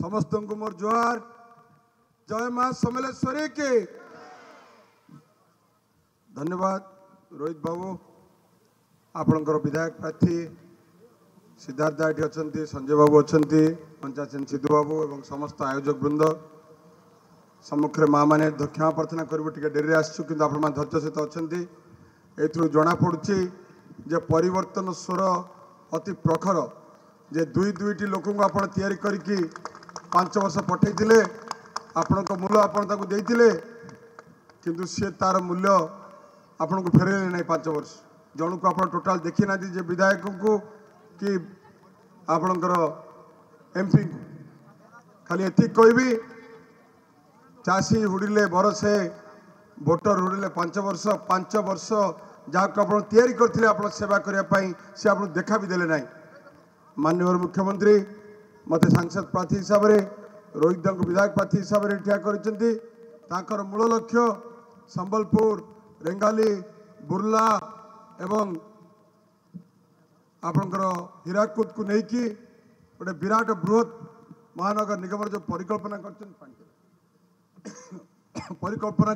समस्त को मोर जोहार। जय मां समलेश्वरी की। धन्यवाद रोहित बाबू। आपणकर विधायक प्रार्थी सिद्धार्थ दाठी अच्छा, संजय बाबू अच्छा, पंचायत सिद्धू बाबू और समस्त आयोजक वृंद सम्मुख माँ मैंने क्षमा प्रार्थना करूँ टे डेरी आसचु कि धैर्य सहित अच्छा। ए जना पड़ी जे परिवर्तन स्वर अति प्रखर जे दुई दुईटी लोक आप करके 5 वर्ष पठे आपण मूल्य आपते किंतु सी तार मूल्य आपन को फेरे ना 5 वर्ष जन को आप टोटाल देखी ना जे विधायक को कि आपणकर एमपी खाली एति कहबी चाषी हुड़िले बरसे भोटर हुड़िले 5 वर्ष जहाँ को करते आप सेवा करने से आप देखा भी देले ना। माननीय मुख्यमंत्री मत सांसद प्रार्थी हिसाब से रोहित दास विधायक प्रार्थी हिसाब से ठिया कर मूल लक्ष्य संबलपुर रेंगाली बुर्ला एवं आपणकर हीराकुद को लेकिन गोटे विराट बृहत महानगर निगम जो परिकल्पना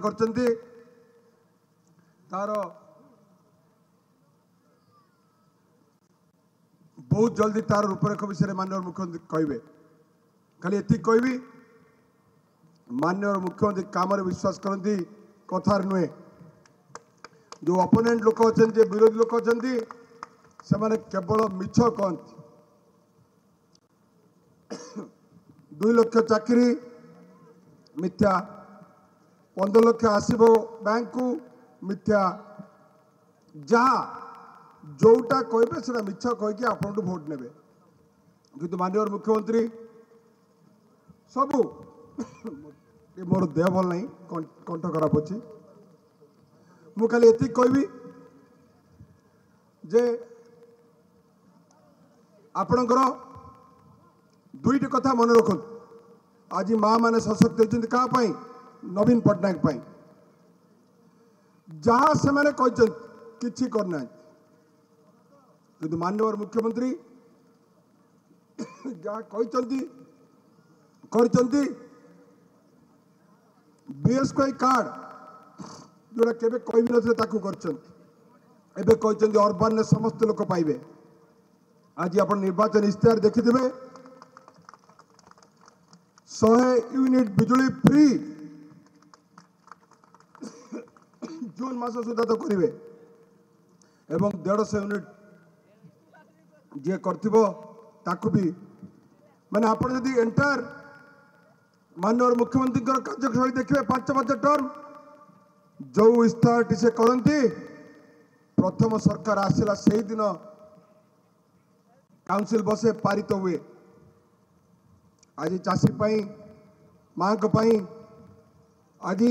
करते तार बहुत जल्दी तार रूपरेख विषय माननीय मुख्यमंत्री कहे। खाली एति कहबी माननीय मुख्यमंत्री काम विश्वास करती कथार नुहे। जो अपोनेंट लोक अच्छा विरोधी लोक अच्छा से माने केवल मिछ कहती। 2 लाख चाकरी मिथ्या, 15 लाख आसब बैंक को मिथ्या, जहाँ जोटा कहे से मिछ कहीकि आपन भोट ने कि माननीय मुख्यमंत्री सबू मोर देह भल नहीं कंठ खराब अच्छी मु खाली एति कहबी जे आपणकर 2टी कथा मन रखु। आज माँ मैंने सशक्त होती क्या नवीन पट्टनायक जहाँ से मैंने कि करना किंतु माननीय मुख्यमंत्री जहाँ कहते बीएसवाई कार्ड जोड़ा केबे कह भी नथिले ताकू करछन एबे कहते अर्बान ने समस्त लोक पाइबे। आज आप निर्वाचन इश्तेहार देखिथे 100 यूनिट बिजुली फ्री जून मास सुधा तो करेंगे एवं 150 यूनिट जी कर भी माने आप एंटायर माननीय मुख्यमंत्री कार्यशैली देखिए 5 टर्म जो इश्तेहार से करती प्रथम सरकार आसला से दिन काउंसिल बसे पारित हुए। आज चाषी माँ को आज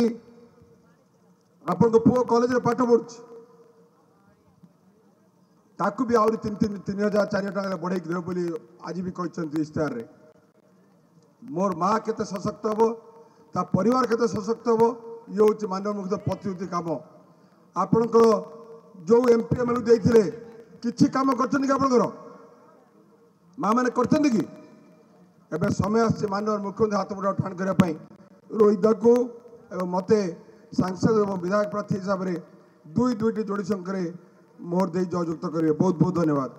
आपण पुओ कॉलेज रे पाठ पढ़ु भी आहरी 3,000 4,000 बढ़े देव बोली आज भी कहते इश्तेहार रे। मोर माँ केते सशक्त हम ता परिवार केते सशक्त हम ये हूँ माननीय मुख्यमंत्री प्रतिनिधि काम। आपणकर जो एमपी एमएलए देते किछि काम करछन कि आपणकर माँ मैंने करछन कि एवं समय आस माननीय मुख्यमंत्री हाथ मुठा ठाण करने रोहित दास को एवं मते सांसद और विधायक प्रार्थी हिसाब से 2 जोड़ी संख्या मोहर दे जययुक्त करेंगे। बहुत बहुत धन्यवाद।